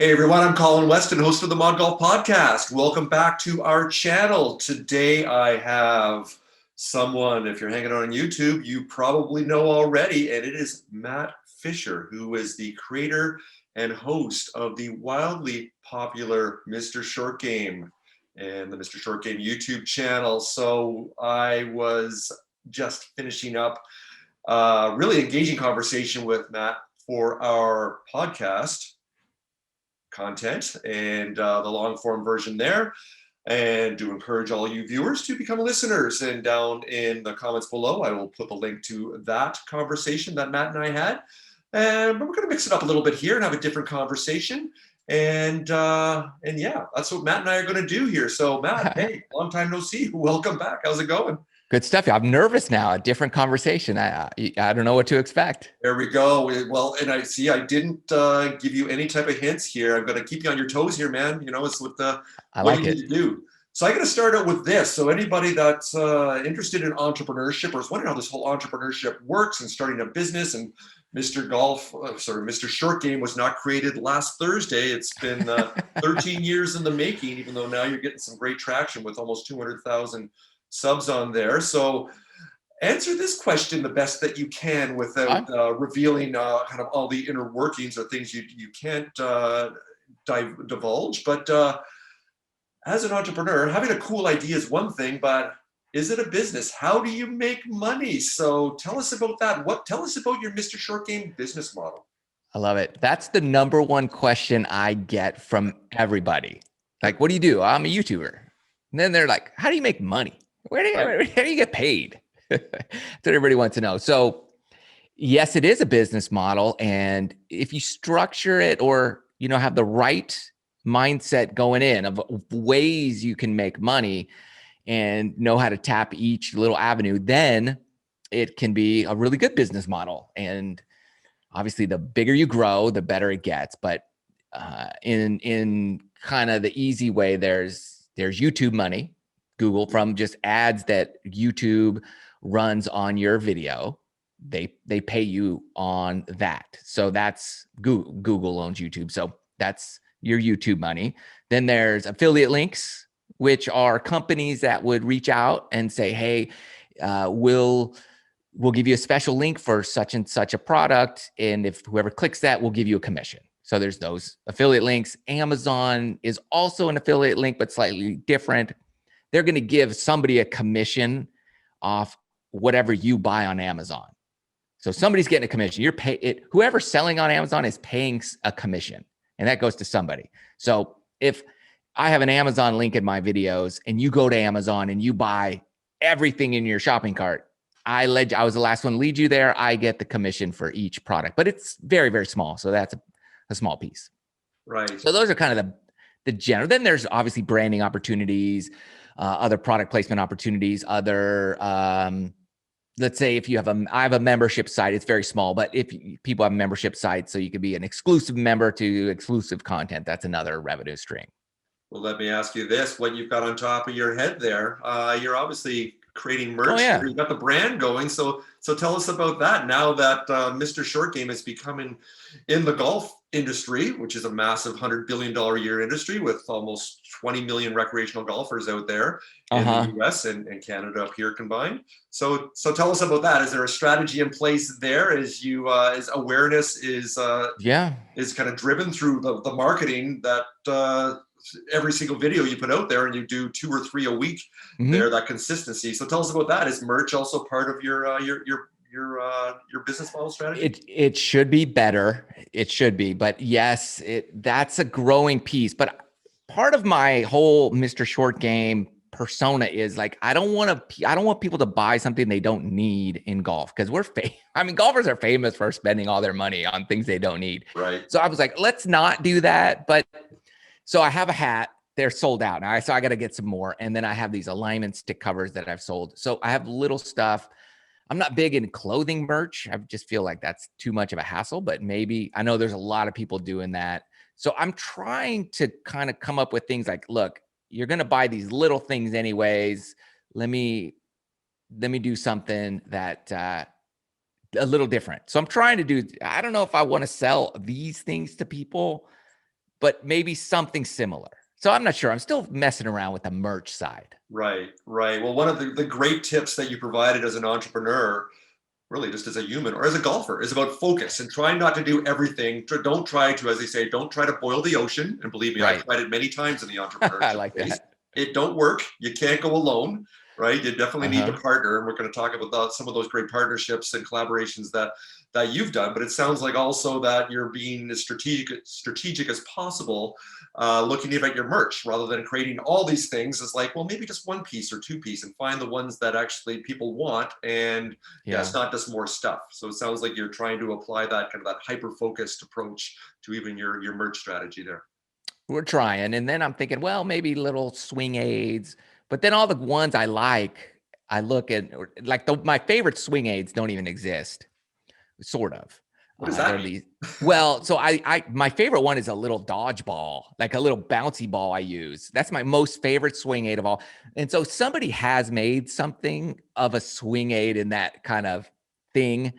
Hey everyone, I'm Colin Weston, host of the Mod Golf Podcast. Welcome back to our channel. Today I have someone, if you're hanging out on YouTube, you probably know already, and it is Matt Fisher, who is the creator and host of the wildly popular Mr. Short Game and the Mr. Short Game YouTube channel. So I was just finishing up a really engaging conversation with Matt for our podcast content and the long form version there, and to encourage all you viewers to become listeners. And down in the comments below, I will put the link to that conversation that Matt and I had. But we're going to mix it up a little bit here and have a different conversation. And yeah, that's what Matt and I are going to do here. So Matt, hey, long time no see. Welcome back. How's it going? Good stuff. I'm nervous now. A different conversation. I don't know what to expect. There we go. Well, and I see I didn't give you any type of hints here. I'm going to keep you on your toes here, man. You know, it's what I what like you need it. to do. So I'm going to start out with this. So anybody that's interested in entrepreneurship or is wondering how this whole entrepreneurship works and starting a business, and Mr. Short Game was not created last Thursday. It's been 13 years in the making, even though now you're getting some great traction with almost 200,000 subs on there. So answer this question the best that you can without revealing kind of all the inner workings or things you can't divulge. But as an entrepreneur, having a cool idea is one thing, but is it a business? How do you make money? So tell us about that. Tell us about your Mr. Short Game business model. I love it. That's the number one question I get from everybody. Like, what do you do? I'm a YouTuber. And then they're like, how do you make money? How do you get paid? That's what everybody wants to know. So yes, it is a business model. And if you structure it or, have the right mindset going in of ways you can make money and know how to tap each little avenue, then it can be a really good business model. And obviously the bigger you grow, the better it gets. But in kind of the easy way, there's YouTube money, Google, from just ads that YouTube runs on your video. They pay you on that. So that's Google owns YouTube. So that's your YouTube money. Then there's affiliate links, which are companies that would reach out and say, hey, we'll give you a special link for such and such a product. And if whoever clicks that, we'll give you a commission. So there's those affiliate links. Amazon is also an affiliate link, but slightly different. They're going to give somebody a commission off whatever you buy on Amazon. So somebody's getting a commission. Whoever's selling on Amazon is paying a commission, and that goes to somebody. So if I have an Amazon link in my videos and you go to Amazon and you buy everything in your shopping cart, I was the last one to lead you there. I get the commission for each product, but it's very, very small. So that's a small piece. Right. So those are kind of the general. Then there's obviously branding opportunities, other product placement opportunities, other, let's say if I have a membership site, it's very small, but if people have a membership site, so you could be an exclusive member to exclusive content, that's another revenue stream. Well, let me ask you this, what you've got on top of your head there. You're obviously creating merch. Oh, yeah. You've got the brand going. So tell us about that now that Mr. Short Game is becoming in the golf industry, which is a massive $100 billion a year industry with almost 20 million recreational golfers out there in the US and Canada up here combined. So tell us about that. Is there a strategy in place there as awareness is kind of driven through the marketing that every single video you put out there, and you do 2 or 3 a week there, that consistency. So tell us about that. Is merch also part of your business model strategy? It should be better. It should be, but yes, that's a growing piece. But part of my whole Mr. Short Game persona is like, I don't want people to buy something they don't need in golf, because golfers are famous for spending all their money on things they don't need. Right. So I was like, let's not do that. But so I have a hat. They're sold out now. So I got to get some more. And then I have these alignment stick covers that I've sold. So I have little stuff. I'm not big in clothing merch. I just feel like that's too much of a hassle, but maybe I know there's a lot of people doing that. So I'm trying to kind of come up with things like, look, you're going to buy these little things anyways. Let me do something that a little different. So I'm trying to I don't know if I want to sell these things to people, but maybe something similar. So I'm not sure. I'm still messing around with the merch side. Right, right. Well, one of the great tips that you provided as an entrepreneur, really just as a human or as a golfer, is about focus and trying not to do everything. Don't try to, as they say, don't try to boil the ocean. And believe me, I've Right. tried it many times in the I entrepreneurship like space. that. It don't work. You can't go alone, right? You definitely need a Uh-huh. partner. And we're going to talk about some of those great partnerships and collaborations that you've done. But it sounds like also that you're being as strategic as possible, looking at your merch rather than creating all these things. Is like, well, maybe just one piece or two piece, and find the ones that actually people want. And yeah, Yeah. it's not just more stuff. So it sounds like you're trying to apply that kind of that hyper focused approach to even your merch strategy there. We're trying. And then I'm thinking, well, maybe little swing aids. But then all the ones I like, I look at like my favorite swing aids don't even exist. Sort of. What does that They're mean? these. Well, so my favorite one is a little dodgeball, like a little bouncy ball I use. That's my most favorite swing aid of all. And so somebody has made something of a swing aid in that kind of thing.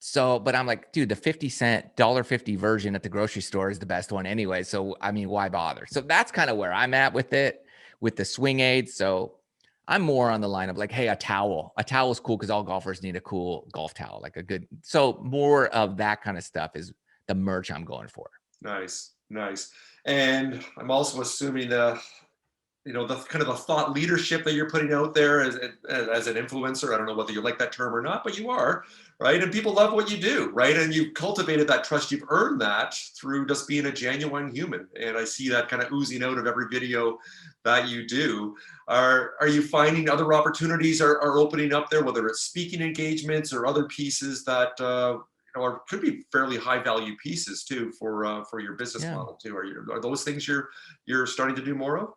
So, but I'm like, dude, the 50 cent, $1.50 version at the grocery store is the best one anyway. So, I mean, why bother? So that's kind of where I'm at with it, with the swing aid. So I'm more on the line of like, hey, a towel. A towel is cool because all golfers need a cool golf towel, like a good. So more of that kind of stuff is the merch I'm going for. Nice, nice. And I'm also assuming the kind of the thought leadership that you're putting out there as an influencer. I don't know whether you like that term or not, but you are, right? And people love what you do, right? And you've cultivated that trust. You've earned that through just being a genuine human. And I see that kind of oozing out of every video that you do. Are you finding other opportunities are opening up there, whether it's speaking engagements or other pieces that could be fairly high value pieces too for your business Yeah. model too? Are those things you're starting to do more of?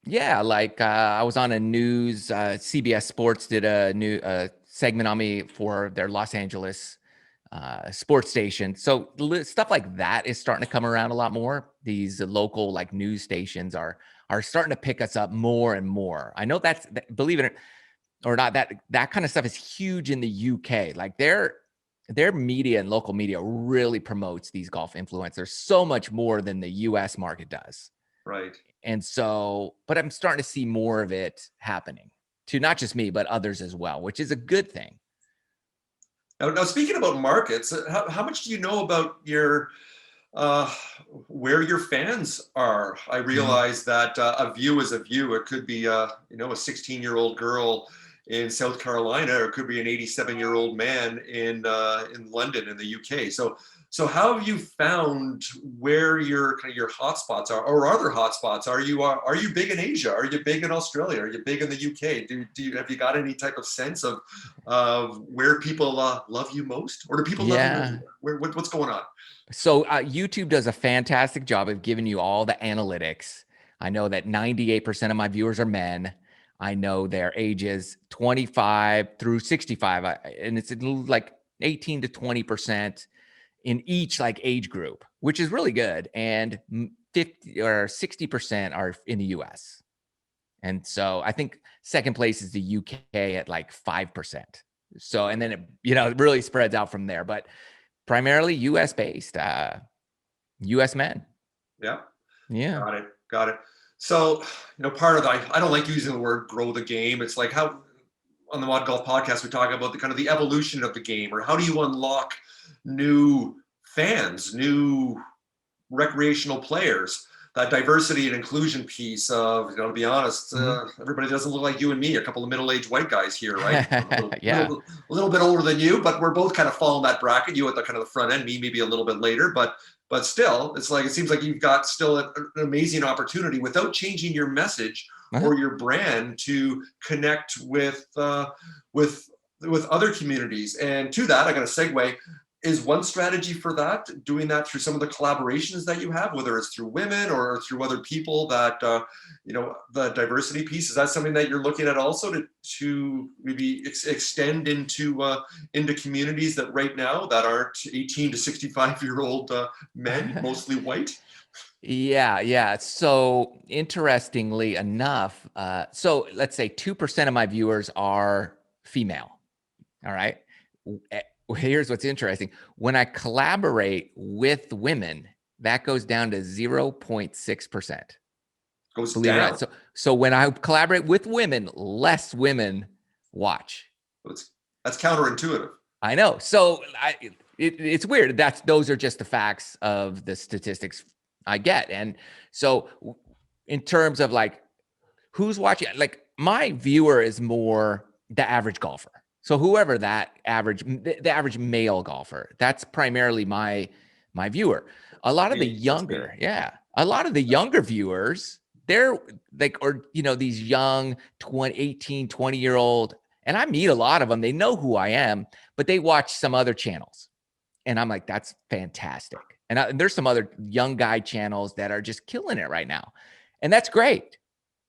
Yeah, like I was on a news. CBS Sports did a new segment on me for their Los Angeles sports station. So stuff like that is starting to come around a lot more. These local like news stations are starting to pick us up more and more. I know believe it or not, that kind of stuff is huge in the UK. Like their media and local media really promotes these golf influencers so much more than the US market does. Right. And so, but I'm starting to see more of it happening to not just me, but others as well, which is a good thing. Now speaking about markets, how much do you know about uh, where your fans are? I Mhm. realize that a view is a view. It could be a 16-year-old girl in South Carolina, or it could be an 87-year-old man in London in the UK. So how have you found where your kind of your hotspots are, or are there hotspots? Are you big in Asia? Are you big in Australia? Are you big in the UK? Have you got any type of sense of where people love you most, or do people love you Yeah. everywhere? What's going on? So YouTube does a fantastic job of giving you all the analytics. I know that 98% of my viewers are men. I know their ages 25 through 65, and it's like 18 to 20% in each like age group, which is really good. And 50 or 60% are in the US. And so I think second place is the UK at like 5%. So, and then it really spreads out from there, but primarily US based, US men. Yeah. Yeah. Got it. So, part of I don't like using the word grow the game. It's like how on the Mod Golf podcast we talk about the kind of the evolution of the game, or how do you unlock new fans, new recreational players. That diversity and inclusion piece of, to be honest, Mhm. everybody doesn't look like you and me, a couple of middle-aged white guys here, right? I'm a little, Yeah. little, a little bit older than you, but we're both kind of following that bracket. You at the kind of the front end, me maybe a little bit later, but still, it's like it seems like you've got still an amazing opportunity without changing your message Uh-huh. or your brand to connect with with other communities. And to that, I got to segue, is one strategy for that doing that through some of the collaborations that you have, whether it's through women or through other people that the diversity piece, is that something that you're looking at also to maybe extend into communities that right now that aren't 18 to 65-year-old men, mostly white? Yeah, yeah. So interestingly enough, so let's say 2% of my viewers are female. All right. Here's what's interesting. When I collaborate with women, that goes down to 0.6%. Goes Believe it or down. not. So when I collaborate with women, less women watch. That's counterintuitive. I know. So it's weird. Those are just the facts of the statistics I get. And so in terms of like who's watching, like my viewer is more the average golfer. So whoever the average male golfer, that's primarily my viewer. A lot of the younger, a lot of the younger viewers, they're like, or, these young 18, 20-year-old, and I meet a lot of them. They know who I am, but they watch some other channels. And I'm like, that's fantastic. And there's some other young guy channels that are just killing it right now. And that's great.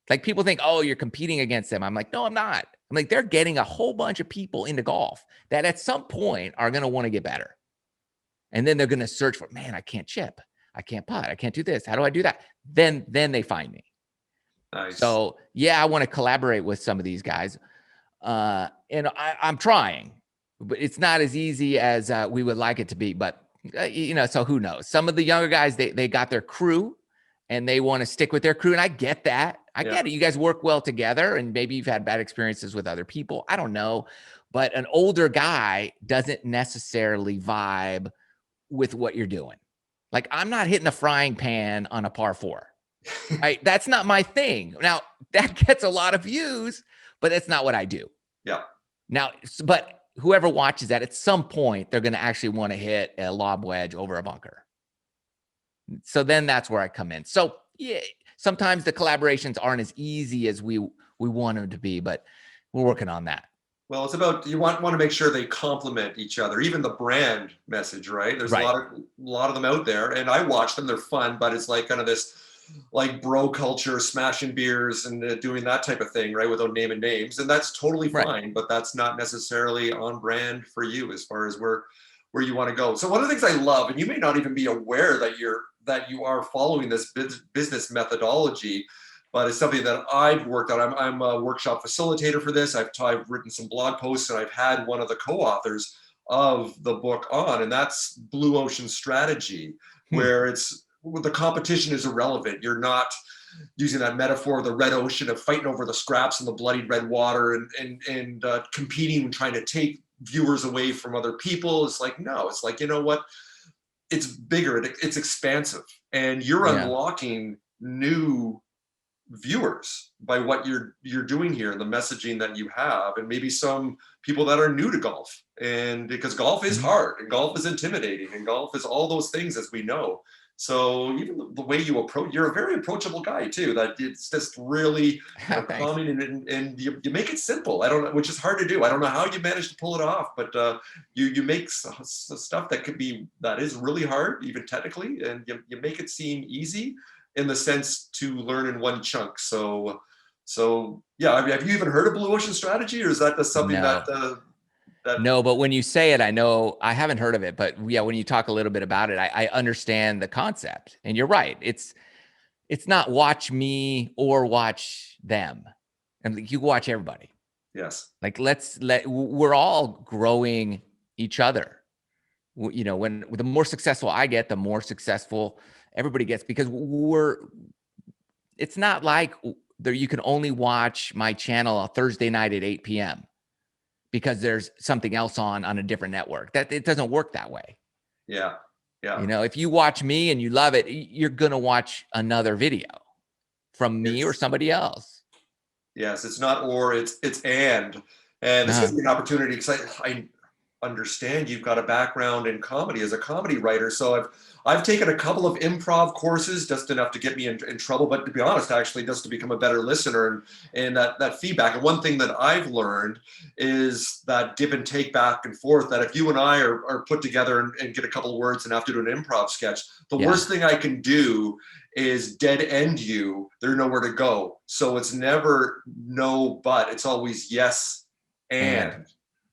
Like people think, oh, you're competing against them. I'm like, no, I'm not. I'm like, they're getting a whole bunch of people into golf that at some point are going to want to get better. And then they're going to search for, man, I can't chip. I can't putt. I can't do this. How do I do that? Then they find me. Nice. So yeah, I want to collaborate with some of these guys. And I'm trying, but it's not as easy as we would like it to be. But, so who knows? Some of the younger guys, they got their crew and they want to stick with their crew. And I get that. I get it. You guys work well together and maybe you've had bad experiences with other people. I don't know. But an older guy doesn't necessarily vibe with what you're doing. Like I'm not hitting a frying pan on a par 4. Right? That's not my thing. Now that gets a lot of views, but that's not what I do. Yeah. Now, but whoever watches that at some point, they're going to actually want to hit a lob wedge over a bunker. So then that's where I come in. So yeah, sometimes the collaborations aren't as easy as we want them to be, but we're working on that. Well, it's about, you want to make sure they complement each other, even the brand message, right? There's Right. a lot of them out there, and I watch them. They're fun, but it's like kind of this like bro culture, smashing beers and doing that type of thing, right? Without naming names, and that's totally fine. Right. But that's not necessarily on brand for you as far as where you want to go. So one of the things I love, and you may not even be aware that you are following this business methodology, but it's something that I've worked on. I'm a workshop facilitator for this. I've written some blog posts, and I've had one of the co-authors of the book on, and that's blue ocean strategy, where it's the competition is irrelevant. You're not using that metaphor of the red ocean of fighting over the scraps and the bloodied red water and competing and trying to take viewers away from other people. It's like, no, it's like, you know what? It's bigger, it's expansive, and you're unlocking new viewers by what you're doing here, the messaging that you have, and maybe some people that are new to golf, and because golf is hard and golf is intimidating and golf is all those things, as we know. So even the way you approach, you're a very approachable guy too, that it's just really calming and you make it simple. I don't know, which is hard to do. I don't know how you manage to pull it off, but you make stuff that is really hard, even technically, and you make it seem easy in the sense to learn in one chunk. So yeah, I mean, have you even heard of blue ocean strategy, or is that just something No, but when you say it, I know I haven't heard of it, but yeah, when you talk a little bit about it, I understand the concept. And you're right. It's not watch me or watch them. And you watch everybody. Yes. Like we're all growing each other. When the more successful I get, the more successful everybody gets, because it's not like you can only watch my channel a Thursday night at 8 p.m. because there's something else on a different network. That it doesn't work that way. Yeah. If you watch me and you love it, you're going to watch another video from me or somebody else. Yes, it's not or, it's and this gives me an opportunity, because I understand you've got a background in comedy as a comedy writer. So I've taken a couple of improv courses, just enough to get me in trouble, but to be honest, actually, just to become a better listener and that feedback. And one thing that I've learned is that give and take back and forth, that if you and I are put together and get a couple of words and have to do an improv sketch, the worst thing I can do is dead end you. There's nowhere to go. So it's never no, but it's always yes and.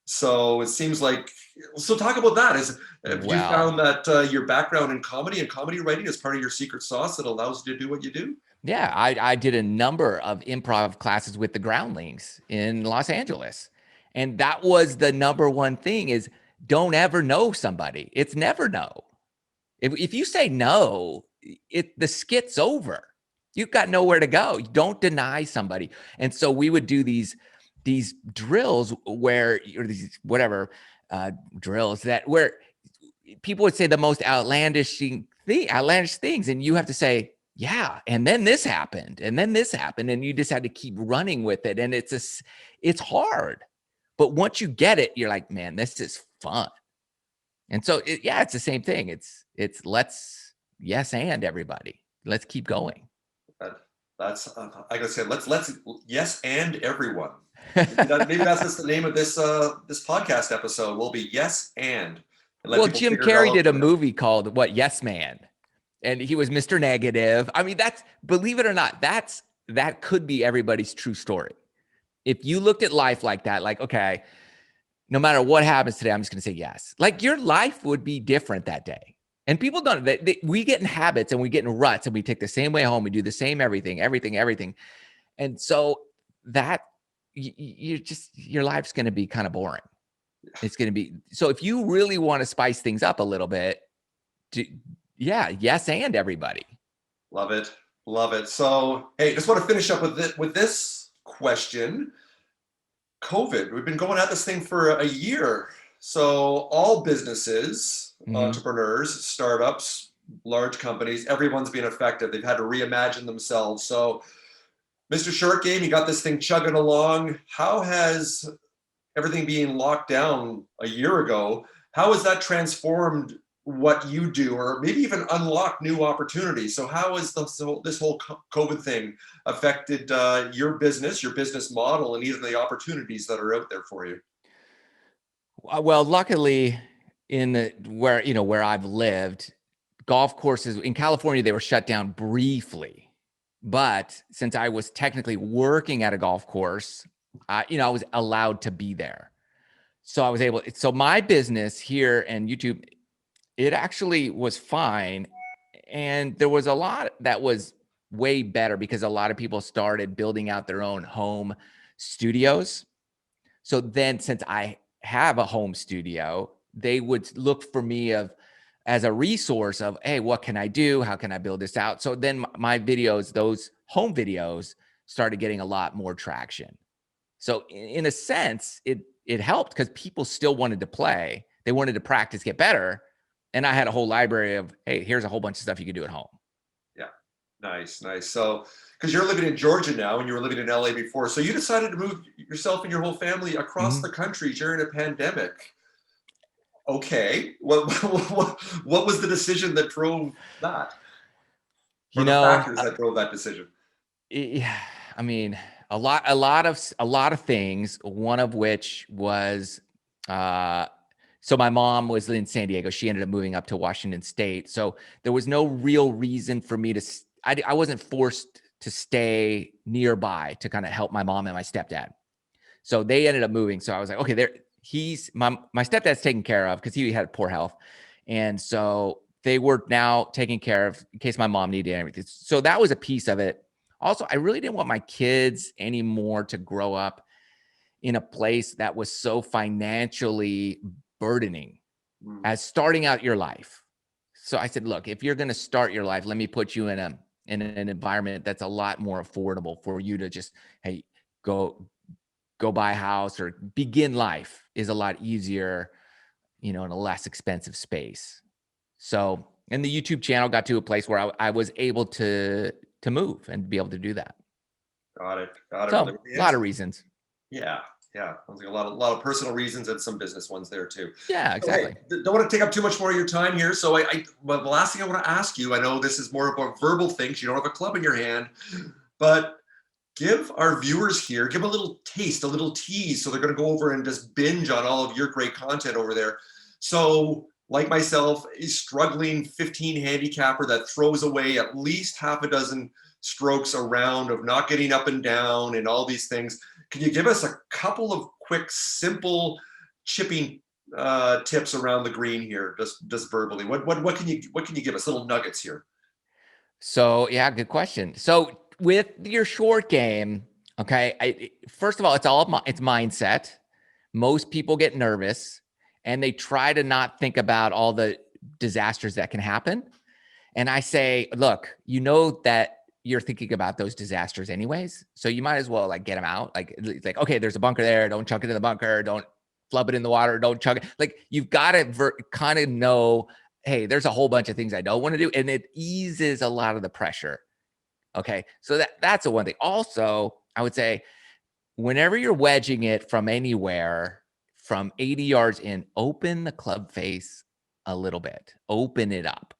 So it seems like, so talk about that. Have you found that your background in comedy and comedy writing is part of your secret sauce that allows you to do what you do? Yeah, I did a number of improv classes with the Groundlings in Los Angeles. And that was the number one thing, is don't ever know somebody. It's never no. If you say no, the skit's over. You've got nowhere to go. You don't deny somebody. And so we would do these drills where, or these whatever drills that where people would say the most outlandish things, and you have to say, yeah, and then this happened, and then this happened, and you just had to keep running with it. And it's hard, but once you get it, you're like, man, this is fun. And so, it's the same thing. It's let's yes and everybody. Let's keep going. That's I gotta say, let's yes and everyone. Maybe that's just the name of this podcast episode. Will be yes and let Well, people Jim figure it all Carrey out did a from there. movie called What Yes Man, and he was Mr. Negative. I mean, that's, believe it or not, that could be everybody's true story. If you looked at life like that, like, okay, no matter what happens today, I'm just going to say yes. Like, your life would be different that day. And people don't, we get in habits and we get in ruts and we take the same way home. We do the same everything. And so that your life's going to be kind of boring. It's going to be, so if you really want to spice things up a little bit, yes and everybody. Love it. Love it. So, hey, just want to finish up with this question. COVID, we've been going at this thing for a year. So all businesses, entrepreneurs, startups, large companies, everyone's been affected. They've had to reimagine themselves. So, Mr. Short Game, you got this thing chugging along. How has everything being locked down a year ago, how has that transformed what you do, or maybe even unlock new opportunities? So how has this whole COVID thing affected your business model, and even the opportunities that are out there for you? Well, luckily, where I've lived, golf courses in California, they were shut down briefly. But since I was technically working at a golf course, I was allowed to be there. So I was able, so my business here and YouTube, it actually was fine. And there was a lot that was way better because a lot of people started building out their own home studios. So then, since I have a home studio, they would look for me as a resource of, hey, what can I do? How can I build this out? So then my videos, those home videos, started getting a lot more traction. So in a sense, it helped because people still wanted to play. They wanted to practice, get better. And I had a whole library of, hey, here's a whole bunch of stuff you can do at home. Yeah, nice. So, because you're living in Georgia now and you were living in LA before, so you decided to move yourself and your whole family across the country during a pandemic. Okay, what was the decision that drove that, or the factors that drove that decision? I mean, a lot of things. One of which was, so my mom was in San Diego. She ended up moving up to Washington State. So there was no real reason for me to. I wasn't forced to stay nearby to kind of help my mom and my stepdad. So they ended up moving. So I was like, okay, my stepdad's taken care of because he had poor health. And so they were now taken care of in case my mom needed anything. So that was a piece of it. Also, I really didn't want my kids anymore to grow up in a place that was so financially burdening as starting out your life. So I said, look, if you're going to start your life, let me put you in an environment that's a lot more affordable for you to just, hey, go buy a house or begin life is a lot easier, in a less expensive space. So, and the YouTube channel got to a place where I was able to move and be able to do that. Got it. So a lot of reasons. Yeah. Sounds like a lot of personal reasons and some business ones there too. Yeah, exactly. Okay, don't want to take up too much more of your time here. So but the last thing I want to ask you, I know this is more about verbal things. You don't have a club in your hand, but give our viewers here, give a little taste, a little tease. So they're going to go over and just binge on all of your great content over there. So like myself, a struggling 15 handicapper that throws away at least half a dozen strokes a round of not getting up and down and all these things. Can you give us a couple of quick, simple chipping tips around the green here, just verbally? What can you give us? Little nuggets here. So yeah, good question. So with your short game, okay, first of all, it's mindset. Most people get nervous and they try to not think about all the disasters that can happen. And I say, look, you know that you're thinking about those disasters anyways, so you might as well like get them out. Like, okay, there's a bunker there. Don't chuck it in the bunker. Don't flub it in the water. Don't chuck it. Like, you've got to kind of know, hey, there's a whole bunch of things I don't want to do, and it eases a lot of the pressure. Okay, so that's a one thing. Also, I would say, whenever you're wedging it from anywhere, from 80 yards in, open the club face a little bit. Open it up,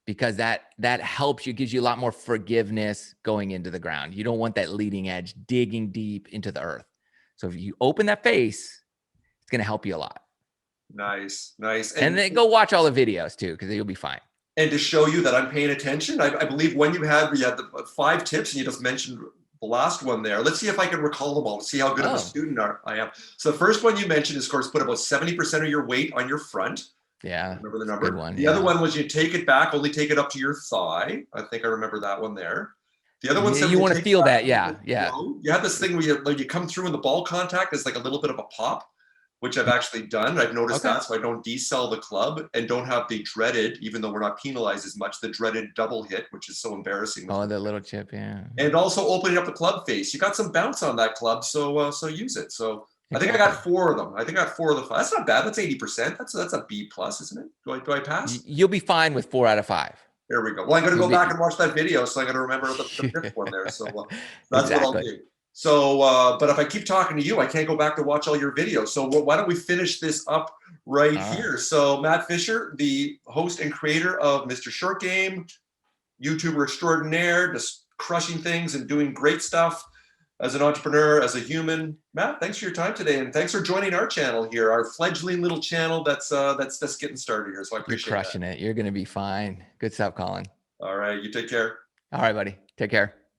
because that helps you, gives you a lot more forgiveness going into the ground. You don't want that leading edge digging deep into the earth. So if you open that face, it's going to help you a lot. Nice, nice. And then go watch all the videos too, because you'll be fine. And to show you that I'm paying attention, I believe when you had the 5 tips, and you just mentioned the last one there. Let's see if I can recall them all to see how good of a student I am. So the first one you mentioned is, of course, put about 70% of your weight on your front. Yeah. Remember the number? Good one. The other one was you take it back, only take it up to your thigh. I think I remember that one there. The other one said you want to feel that. Yeah. Yeah. You have this thing where you come through in the ball contact, there's like a little bit of a pop, which I've actually done. I've noticed that, so I don't decel the club and don't have the dreaded, even though we're not penalized as much, the dreaded double hit, which is so embarrassing. Oh, the little chip, yeah. And also opening up the club face. You got some bounce on that club, so use it. So I think I got 4 of them. I think I got 4 of the 5. That's not bad. That's 80%. That's a B plus, isn't it? Do I pass? You'll be fine with 4 out of 5. There we go. Well, I'm going to go back and watch that video, so I'm going to remember the 5th one there. So that's what I'll do. So, but if I keep talking to you, I can't go back to watch all your videos. So why don't we finish this up right here? So Matt Fisher, the host and creator of Mr. Short Game, YouTuber extraordinaire, just crushing things and doing great stuff as an entrepreneur, as a human. Matt, thanks for your time today, and thanks for joining our channel here, our fledgling little channel that's just getting started here. So I appreciate it. You're crushing it. You're going to be fine. Good stuff, Colin. All right, you take care. All right, buddy. Take care.